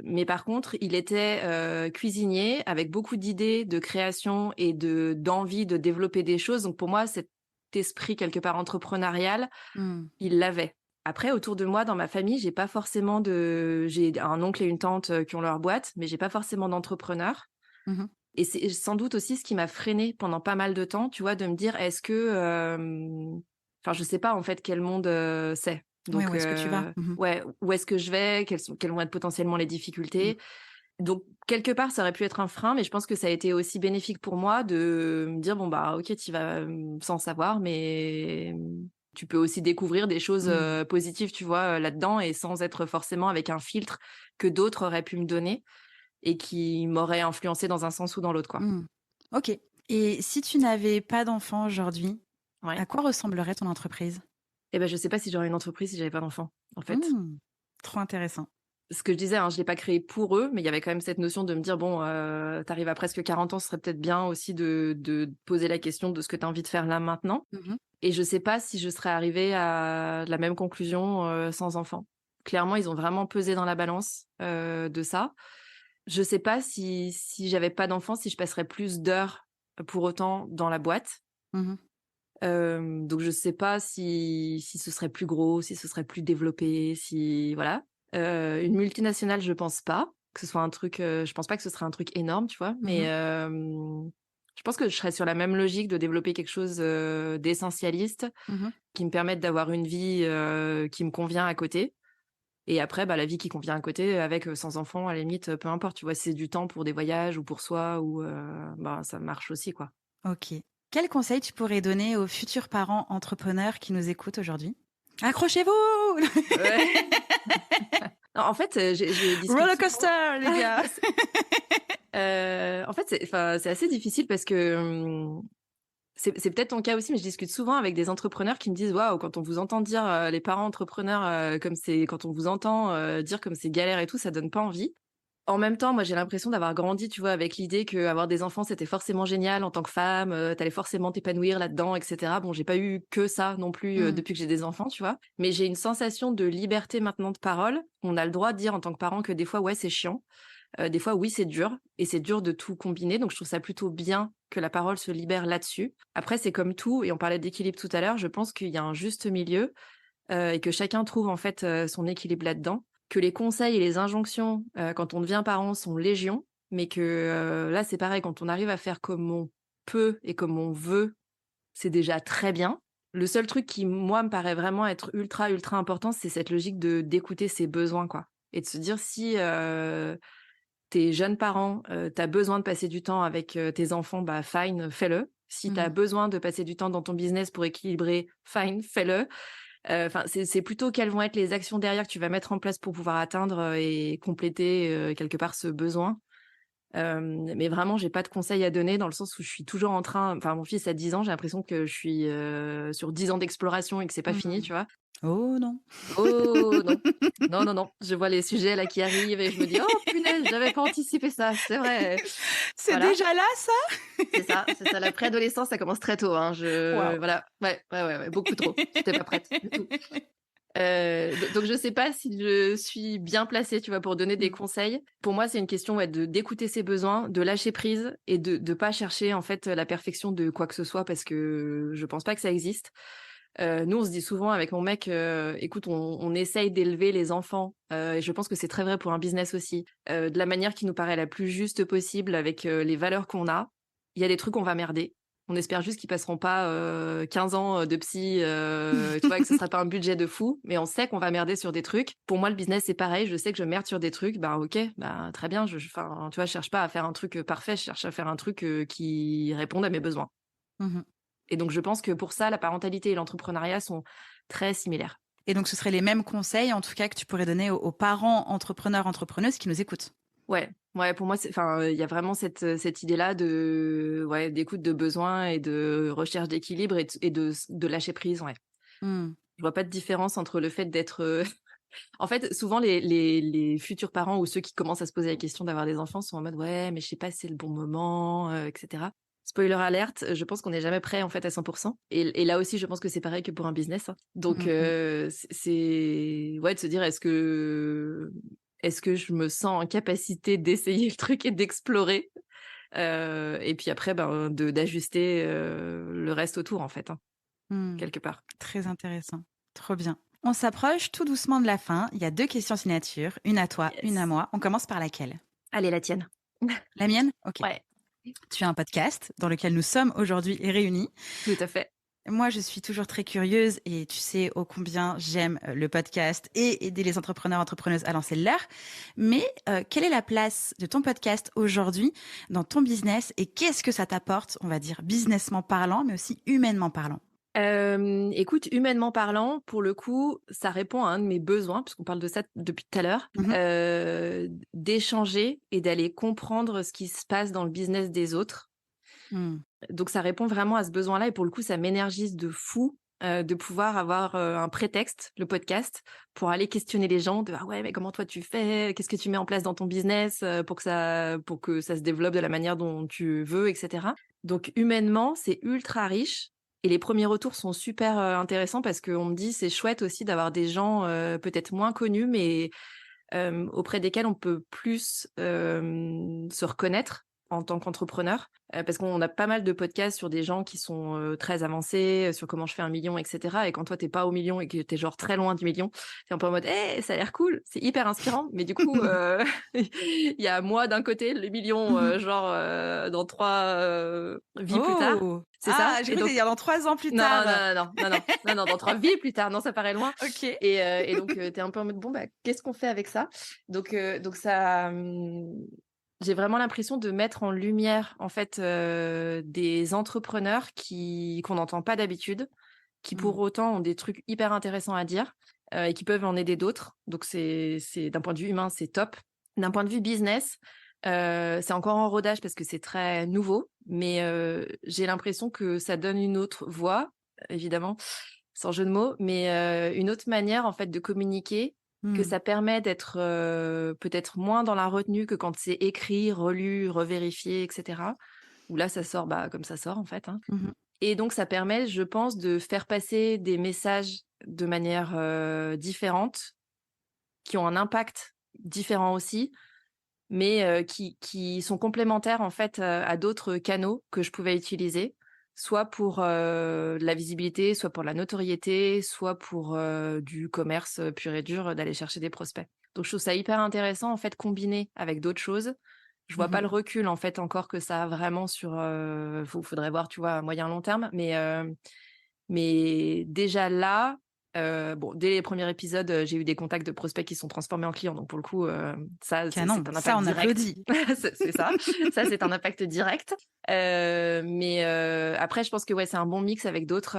mais par contre, il était, cuisinier avec beaucoup d'idées de création et d'envie de développer des choses. Donc pour moi, cet esprit quelque part entrepreneurial, Mmh. il l'avait. Après, autour de moi, dans ma famille, j'ai un oncle et une tante, qui ont leur boîte, mais j'ai pas forcément d'entrepreneurs Mmh. et c'est sans doute aussi ce qui m'a freinée pendant pas mal de temps, tu vois? De me dire: «Est-ce que, enfin, je sais pas, en fait, quel monde, c'est». Ouais, Donc où est-ce que tu vas? Mmh. ouais, où est-ce que je vais? Quelles vont être potentiellement les Mmh. difficultés? Donc quelque part, ça aurait pu être un frein, mais je pense que ça a été aussi bénéfique pour moi de me dire: «Bon, OK, tu vas, sans savoir, mais tu peux aussi découvrir des choses, Mmh. positives, tu vois, là-dedans et sans être forcément avec un filtre que d'autres auraient pu me donner et qui m'aurait influencé dans un sens ou dans l'autre, quoi». Mmh. OK. Et si tu n'avais pas d'enfant aujourd'hui, Ouais. à quoi ressemblerait ton entreprise? Et je sais pas si j'aurais une entreprise si j'avais pas d'enfant, en fait. Mmh. Trop intéressant. Ce que je disais, hein, je l'ai pas créé pour eux, mais il y avait quand même cette notion de me dire: «Bon, tu à presque 40 ans, ce serait peut-être bien aussi de poser la question de ce que tu as envie de faire là, maintenant». Mmh. Et je sais pas si je serais arrivée à la même conclusion, sans enfant. Clairement, ils ont vraiment pesé dans la balance, de ça. Je sais pas si j'avais pas d'enfant, si je passerais plus d'heures, pour autant dans la boîte. Mmh. Donc je sais pas si ce serait plus gros, si ce serait plus développé, si voilà. Une multinationale, je pense pas que ce soit un truc, je pense pas que ce serait un truc énorme, tu vois? Mais Mmh. je pense que je serais sur la même logique de développer quelque chose, d'essentialiste, Mmh. qui me permette d'avoir une vie, qui me convient à côté et après, la vie qui convient à côté avec, sans enfant, à la limite, peu importe, tu vois? Si c'est du temps pour des voyages ou pour soi ou ça marche aussi, quoi. OK. Quel conseil tu pourrais donner aux futurs parents entrepreneurs qui nous écoutent aujourd'hui? Accrochez-vous! Ouais. Non, en fait, je discute Roller souvent. coaster, les gars! En fait, c'est assez difficile parce que, C'est peut-être ton cas aussi, mais je discute souvent avec des entrepreneurs qui me disent: «Waouh, quand on vous entend dire, les parents entrepreneurs, comme c'est quand on vous entend, dire comme c'est galère et tout, ça donne pas envie». En même temps, moi, j'ai l'impression d'avoir grandi, tu vois, avec l'idée qu'avoir des enfants, c'était forcément génial en tant que femme, tu forcément t'épanouir là-dedans et cetera. Bon, j'ai pas eu que ça non plus, Mmh. depuis que j'ai des enfants, tu vois? Mais j'ai une sensation de liberté maintenant de parole. On a le droit de dire en tant que parent que des fois, ouais, c'est chiant. Des fois, oui, c'est dur et c'est dur de tout combiner, donc je trouve ça plutôt bien que la parole se libère là-dessus. Après, c'est comme tout et on parlait d'équilibre tout à l'heure, je pense qu'il y a un juste milieu, et que chacun trouve en fait, son équilibre là-dedans. Que les conseils et les injonctions, quand on devient parent sont légion, mais que, là, c'est pareil, quand on arrive à faire comme on peut et comme on veut, c'est déjà très bien. Le seul truc qui, moi, me paraît vraiment être ultra, ultra important, c'est cette logique d'écouter ses besoins, quoi et de se dire si, tu jeune parent, tu besoin de passer du temps avec, tes enfants, bah, fine, fais-le. Si tu Mmh. besoin de passer du temps dans ton business pour équilibrer, fine, fais-le. Enfin, c'est plutôt quelles vont être les actions derrière que tu vas mettre en place pour pouvoir atteindre, et compléter, quelque part ce besoin. Mais vraiment, j'ai pas de conseils à donner dans le sens où je suis toujours en train enfin, mon fils a 10 ans, j'ai l'impression que je suis, sur 10 ans d'exploration et que c'est pas fini, Mmh. tu vois? Oh non! Oh non! Non, non, non, je vois les sujets là qui arrivent et je me dis: «Oh punaise, j'avais pas anticipé ça, c'est vrai». C'est Voilà, déjà là ça? c'est ça, la préadolescence, ça commence très tôt, hein, je Waouh! voilà, ouais, ouais, ouais, ouais, beaucoup trop. J'étais pas prête du tout. Donc je sais pas si je suis bien placée, tu vois, pour donner des Mmh. conseils. Pour moi, c'est une question, ouais, d'écouter ses besoins, de lâcher prise et de pas chercher, en fait, la perfection de quoi que ce soit parce que je pense pas que ça existe. Nous, on se dit souvent avec mon mec, écoute, on essaye d'élever les enfants, et je pense que c'est très vrai pour un business aussi, de la manière qui nous paraît la plus juste possible avec, les valeurs qu'on a. Il y a des trucs, on va merder. On espère juste qu'ils passeront pas, 15 ans, de psy, tu vois? Et que ce sera pas un budget de fou, mais on sait qu'on va merder sur des trucs. Pour moi, le business, c'est pareil. Je sais que je merde sur des trucs, bah, OK, bah, très bien. Enfin, tu vois, je cherche pas à faire un truc, parfait. Je cherche à faire un truc, qui réponde à mes besoins. Mmh. Et donc je pense que pour ça, la parentalité et l'entrepreneuriat sont très similaires. Et donc ce seraient les mêmes conseils, en tout cas, que tu pourrais donner aux parents entrepreneurs, entrepreneuses qui nous écoutent? Ouais, ouais, pour moi, il y a vraiment cette idée-là de ouais, d'écoute de besoin et de recherche d'équilibre et de lâcher prise, ouais. Mmh. Je vois pas de différence entre le fait d'être, en fait, souvent les futurs parents ou ceux qui commencent à se poser la question d'avoir des enfants sont en mode: «Ouais, mais je sais pas si c'est le bon moment, et cetera». Spoiler alerte, je pense qu'on n'est jamais prêt, en fait, à 100 et là aussi, je pense que c'est pareil que pour un business, hein. Donc Mmh mh. c'est ouais, de se dire: «Est-ce que je me sens en capacité d'essayer le truc et d'explorer?» Et puis après, ben, d'ajuster, le reste autour, en fait, hein, Mmh. quelque part. Très intéressant. Trop bien. On s'approche tout doucement de la fin. Il y a 2 questions signature, une à toi, une à Yes. moi. On commence par laquelle? Allez, la tienne. La mienne? OK. Ouais, Tu as un podcast dans lequel nous sommes aujourd'hui réunis. tout à fait. Moi, je suis toujours très curieuse et tu sais ô combien j'aime le podcast et aider les entrepreneurs, entrepreneuses à lancer le leur. Mais quelle est la place de ton podcast aujourd'hui dans ton business et qu'est-ce que ça t'apporte, on va dire, businessment parlant, mais aussi humainement parlant? Écoute, humainement parlant, pour le coup, ça répond à un de mes besoins, puisqu'on parle de ça depuis tout à l'heure, Mmh. d'échanger et d'aller comprendre ce qui se passe dans le business des autres. Mmh. Donc ça répond vraiment à ce besoin-là et pour le coup, ça m'énergise de fou, de pouvoir avoir, un prétexte, le podcast, pour aller questionner les gens de: «Ah ouais, mais comment toi tu fais? Qu'est-ce que tu mets en place dans ton business, pour que ça se développe de la manière dont tu veux?» et cetera. Donc humainement, c'est ultra riche et les premiers retours sont super, intéressants parce qu'on me dit: «C'est chouette aussi d'avoir des gens, peut-être moins connus mais auprès desquels on peut plus, se reconnaître en tant qu'entrepreneur. Parce qu'on a pas mal de podcasts sur des gens qui sont, très avancés, sur comment je fais 1 million et cetera et quand toi, tu pas au million et que tu es genre très loin du million, tu es un peu en mode: «Eh, ça a l'air cool, c'est hyper inspirant». Mais du coup, il y a moi d'un côté, le million, Mmh. genre, dans 3 vies plus tard. Oh! C'est ça Ah, j'ai et cru que donc t'allais dire dans 3 ans plus non, tard. non, non, non, non, non, non, non, dans 3 vies plus tard, non, ça paraît loin OK. et donc tu es un peu en mode: «Bon, bah, qu'est-ce qu'on fait avec ça?» donc ça, j'ai vraiment l'impression de mettre en lumière, en fait, des entrepreneurs qu'on n'entend pas d'habitude, qui pour Mmh. autant ont des trucs hyper intéressants à dire, et qui peuvent en aider d'autres. Donc c'est d'un point de vue humain, c'est top. D'un point de vue business, C'est encore en rodage parce que c'est très nouveau, mais j'ai l'impression que ça donne une autre voix, évidemment, sans jeu de mots, mais une autre manière, en fait, de communiquer, que Mmh. ça permet d'être, peut-être moins dans la retenue que quand c'est écrit, relu, revérifié et cetera. Où là, ça sort, bah, comme ça sort, en fait, hein. Mmh. Et donc ça permet, je pense, de faire passer des messages de manière, différente, qui ont un impact différent aussi, mais qui sont complémentaires, en fait, à d'autres canaux que je pouvais utiliser, soit pour, la visibilité, soit pour la notoriété, soit pour, du commerce, pur et dur, d'aller chercher des prospects. Donc je trouve ça hyper intéressant, en fait, combiné avec d'autres choses. Je vois pas Mmh. le recul, en fait, encore que ça a vraiment sur, faudrait voir, tu vois, à moyen long terme, mais déjà là, bon, dès les premiers épisodes, j'ai eu des contacts de prospects qui se sont transformés en clients, donc pour le coup, ça, c'est Canon, un ça impact on direct. applaudit. C'est ça. Ça, c'est un impact direct. Mais après, je pense que, ouais, c'est un bon mix avec d'autres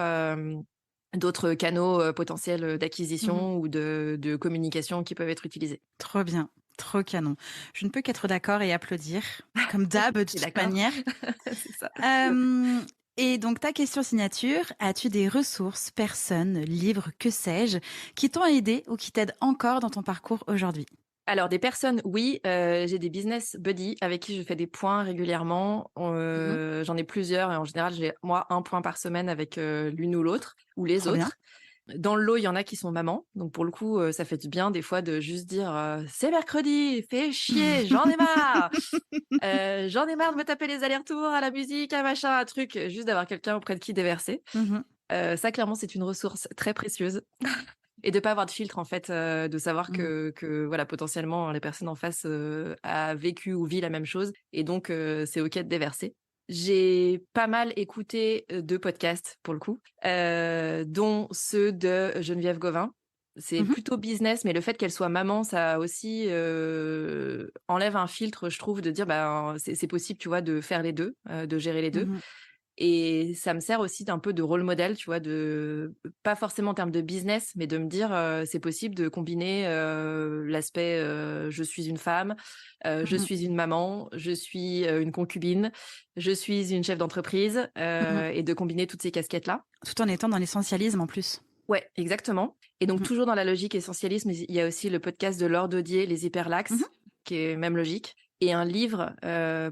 canaux, potentiels, Mmh. d'acquisition ou de communication qui peuvent être utilisés. Trop bien, trop canon. Je ne peux qu'être d'accord et applaudir, comme d'hab de Tu es toute d'accord? manière. C'est ça. Hem Et donc ta question signature, as-tu des ressources, personnes, livres, que sais-je, qui t'ont aidé ou qui t'aident encore dans ton parcours aujourd'hui? Alors des personnes, oui, j'ai des business buddies avec qui je fais des points régulièrement. Mmh. J'en ai plusieurs et en général, j'ai moi un point par semaine avec, l'une ou l'autre ou les Trop bien. autres. Dans le lot, il y en a qui sont mamans, donc pour le coup, ça fait du bien des fois de juste dire, «C'est mercredi, fais chier, j'en ai marre! J'en ai marre de me taper les allers-retours à la musique, à machin, à truc», juste d'avoir quelqu'un auprès de qui déverser. Mmh. Ça clairement, c'est une ressource très précieuse. Et de pas avoir de filtre en fait, de savoir Mmh. que voilà, potentiellement, la personne en face, a vécu ou vit la même chose et donc c'est OK de déverser. J'ai pas mal écouté, de podcasts pour le coup, dont ceux de Geneviève Gauvin. C'est Mmh. plutôt business, mais le fait qu'elle soit maman, ça aussi, enlève un filtre, je trouve, de dire, ben, c'est possible, tu vois, de faire les 2, de gérer les 2. Mmh. Et ça me sert aussi d'un peu de rôle modèle, tu vois? De pas forcément en termes de business, mais de me dire, c'est possible de combiner, l'aspect, je suis une femme, je Mmh. suis une maman, je suis, une concubine, je suis une chef d'entreprise, Mmh. et de combiner toutes ces casquettes-là. Tout en étant dans l'essentialisme en plus. Ouais, exactement. Et donc Mmh. toujours dans la logique essentialisme, il y a aussi le podcast de Laure Daudier, Les Mmh. Hyperlaxes, qui est même logique. Et un livre,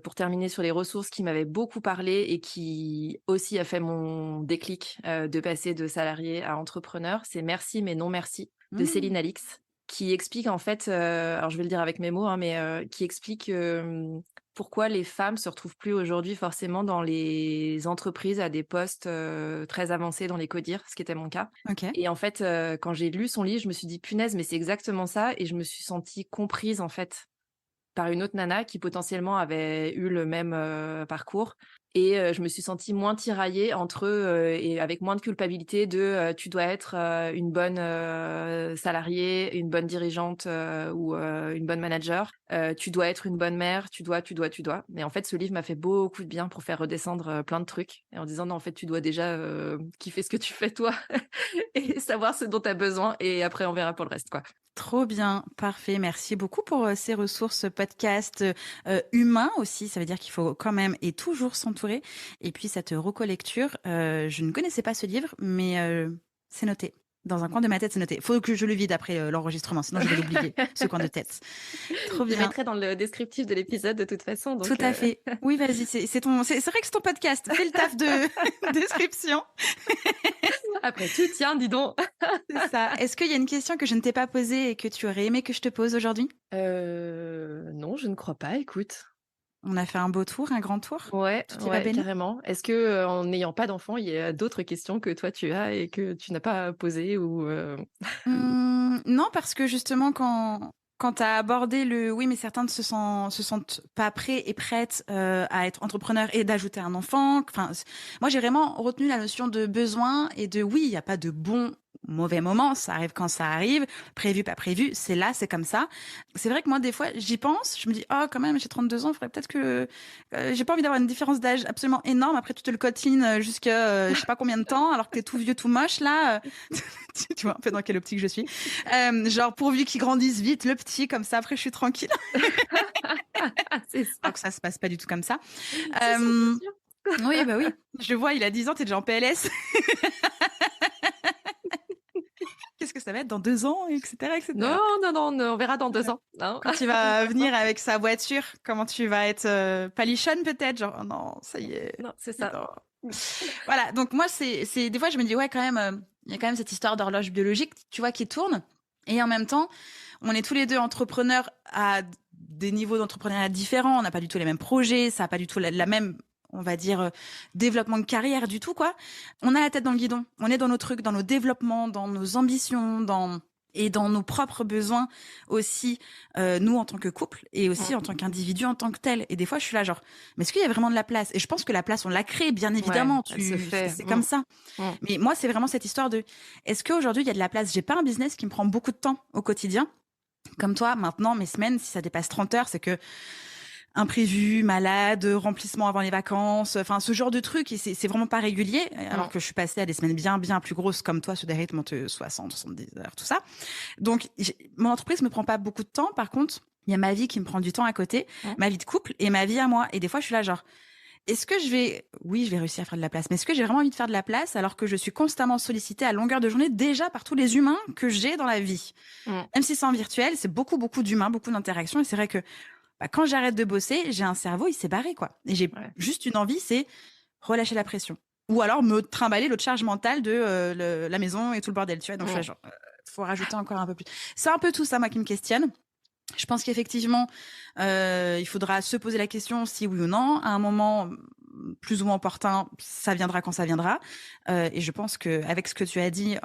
pour terminer sur les ressources qui m'avait beaucoup parlé et qui aussi a fait mon déclic, de passer de salarié à entrepreneur, c'est «Merci mais non merci» de Mmh. Céline Alix, qui explique en fait, alors je vais le dire avec mes mots, hein, mais qui explique, pourquoi les femmes se retrouvent plus aujourd'hui forcément dans les entreprises à des postes, très avancés dans les CODIR, ce qui était mon cas. OK. Et en fait, quand j'ai lu son livre, je me suis dit: «Punaise, mais c'est exactement ça» et je me suis sentie comprise en fait par une autre nana qui potentiellement avait eu le même, parcours et je me suis sentie moins tiraillée entre, et avec moins de culpabilité de, «Tu dois être, une bonne, salariée, une bonne dirigeante, ou une bonne manager. Tu dois être une bonne mère, tu dois». Mais en fait, ce livre m'a fait beaucoup de bien pour faire redescendre, plein de trucs et en disant: «Non, en fait, tu dois déjà, kiffer ce que tu fais toi et savoir ce dont tu as besoin et après on verra pour le reste, quoi». Trop bien, parfait. Merci beaucoup pour, ces ressources, podcasts, humains aussi. Ça veut dire qu'il faut quand même et toujours s'entourer et puis cette recollecture, je ne connaissais pas ce livre mais c'est noté. Dans un coin de ma tête, c'est noté. Faut que je le vide après, l'enregistrement, sinon je vais l'oublier, ce coin de tête. Trop Je le bien. mettrai dans le descriptif de l'épisode de toute façon, Tout donc à fait. Oui, vas-y, c'est vrai que c'est ton podcast. Fais le taf de description. après tout, tiens, dis donc. C'est ça. Est-ce qu'il y a une question que je ne t'ai pas posée et que tu aurais aimé que je te pose aujourd'hui? Non, je ne crois pas, écoute. On a fait un beau tour, un grand tour? Ouais, Tout ira ouais, béni? carrément. Est-ce que, en n'ayant pas d'enfant, il y a d'autres questions que toi tu as et que tu n'as pas posées ou Non, parce que justement, quand tu as abordé le oui, mais certains ne se sentent pas prêts et prêtes à être entrepreneurs et d'ajouter un enfant. Enfin, moi, j'ai vraiment retenu la notion de besoin et de oui, il n'y a pas de bon mauvais moment, ça arrive quand ça arrive, prévu, pas prévu, c'est là, c'est comme ça. C'est vrai que moi, des fois, j'y pense, je me dis, oh, quand même, j'ai 32 ans, il faudrait peut-être que... j'ai pas envie d'avoir une différence d'âge absolument énorme, après tu te le cotines jusqu'à je sais pas combien de temps, alors que t'es tout vieux, tout moche, là. Tu vois un peu dans quelle optique je suis. Genre, pourvu qu'il grandisse vite, le petit, comme ça, après, je suis tranquille. C'est ça. Alors que ça se passe pas du tout comme ça. Si, si, Euh, bien sûr. oui, bah oui. Je vois, il a 10 ans, t'es déjà en PLS. Qu'est-ce que ça va être dans 2 ans, etc., etc. Non, non, non, on verra dans 2 Voilà. ans. Hein. Quand il va venir avec sa voiture, comment tu vas être palichonne peut-être, genre oh non, ça y est. Non, c'est ça. Non. Voilà, donc moi c'est des fois je me dis ouais quand même il y a quand même cette histoire d'horloge biologique, tu vois, qui tourne et en même temps, on est tous les deux entrepreneurs à des niveaux d'entrepreneuriat différents, on n'a pas du tout les mêmes projets, ça n'a pas du tout la même on va dire développement de carrière du tout quoi. On a la tête dans le guidon, on est dans nos trucs, dans nos développements, dans nos ambitions, et dans nos propres besoins aussi, nous en tant que couple et aussi en tant qu'individu en tant que tel. Et des fois, je suis là genre, mais est-ce qu'il y a vraiment de la place ? Et je pense que la place, on l'a créée, bien évidemment. Elle se fait. C'est comme ça. Mais moi, c'est vraiment cette histoire de, est-ce qu'aujourd'hui, il y a de la place ? J'ai pas un business qui me prend beaucoup de temps au quotidien. Comme toi, maintenant, mes semaines, si ça dépasse 30 heures, c'est que imprévu, malade, remplissement avant les vacances, enfin ce genre de trucs, et c'est vraiment pas régulier, alors que je suis passée à des semaines bien plus grosses comme toi sur des rythmes de 60, 70 heures, tout ça. Donc mon entreprise me prend pas beaucoup de temps, par contre, il y a ma vie qui me prend du temps à côté, ma vie de couple et ma vie à moi. Et des fois je suis là genre, est-ce que oui, je vais réussir à faire de la place, mais est-ce que j'ai vraiment envie de faire de la place alors que je suis constamment sollicitée à longueur de journée déjà par tous les humains que j'ai dans la vie. Même si c'est en virtuel, c'est beaucoup d'humains, beaucoup d'interactions, et c'est vrai que quand j'arrête de bosser, j'ai un cerveau, il s'est barré, quoi. Et j'ai juste une envie, c'est relâcher la pression. Ou alors me trimballer l'autre charge mentale de la maison et tout le bordel, tu vois. Donc, là, genre, faut rajouter encore un peu plus. C'est un peu tout ça, moi, qui me questionne. Je pense qu'effectivement, il faudra se poser la question si oui ou non. À un moment plus ou moins opportun, ça viendra quand ça viendra. Et je pense qu'avec ce que tu as dit,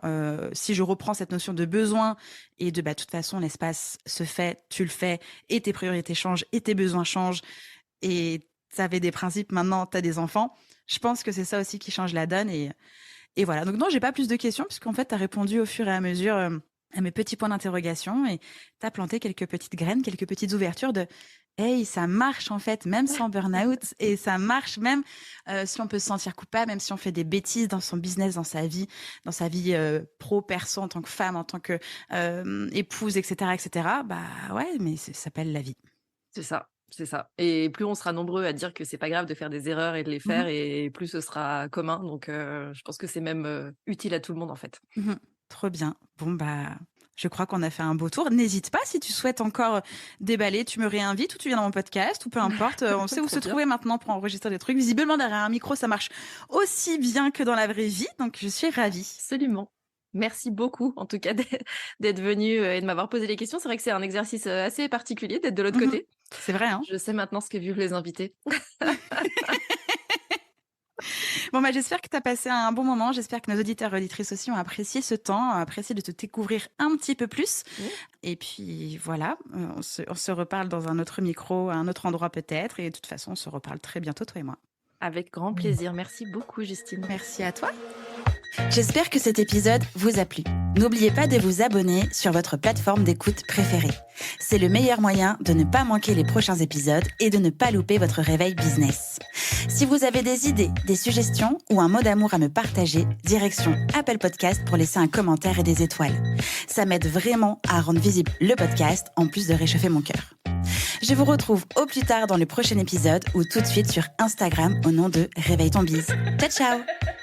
si je reprends cette notion de besoin et de toute façon, l'espace se fait, tu le fais, et tes priorités changent, et tes besoins changent, et tu avais des principes, maintenant tu as des enfants. Je pense que c'est ça aussi qui change la donne. Et voilà. Donc non, j'ai pas plus de questions, puisqu'en fait, tu as répondu au fur et à mesure à mes petits points d'interrogation, et tu as planté quelques petites graines, quelques petites ouvertures de hey, ça marche en fait, même sans burn-out, et ça marche même si on peut se sentir coupable, même si on fait des bêtises dans son business, dans sa vie pro, perso, en tant que femme, en tant que épouse, etc., etc. Bah ouais, mais ça s'appelle la vie. C'est ça. C'est ça. Et plus on sera nombreux à dire que c'est pas grave de faire des erreurs et de les faire, et plus ce sera commun. Donc, je pense que c'est même utile à tout le monde, en fait. Trop bien. Bon, je crois qu'on a fait un beau tour. N'hésite pas, si tu souhaites encore déballer, tu me réinvites ou tu viens dans mon podcast, ou peu importe. On sait où se trouver maintenant pour enregistrer des trucs. Visiblement, derrière un micro, ça marche aussi bien que dans la vraie vie. Donc, je suis ravie. Absolument. Merci beaucoup, en tout cas, d'être venu et de m'avoir posé les questions. C'est vrai que c'est un exercice assez particulier d'être de l'autre côté. C'est vrai, hein ? Je sais maintenant ce que vivent les invités. Bon, j'espère que tu as passé un bon moment. J'espère que nos auditeurs et auditrices aussi ont apprécié ce temps, ont apprécié de te découvrir un petit peu plus. Et puis voilà, on se reparle dans un autre micro, à un autre endroit peut-être. Et de toute façon, on se reparle très bientôt, toi et moi. Avec grand plaisir. Merci beaucoup, Justine. Merci à toi. J'espère que cet épisode vous a plu. N'oubliez pas de vous abonner sur votre plateforme d'écoute préférée. C'est le meilleur moyen de ne pas manquer les prochains épisodes et de ne pas louper votre réveil business. Si vous avez des idées, des suggestions ou un mot d'amour à me partager, direction Apple Podcast pour laisser un commentaire et des étoiles. Ça m'aide vraiment à rendre visible le podcast en plus de réchauffer mon cœur. Je vous retrouve au plus tard dans le prochain épisode ou tout de suite sur Instagram au nom de Réveille ton bise. Ciao, ciao!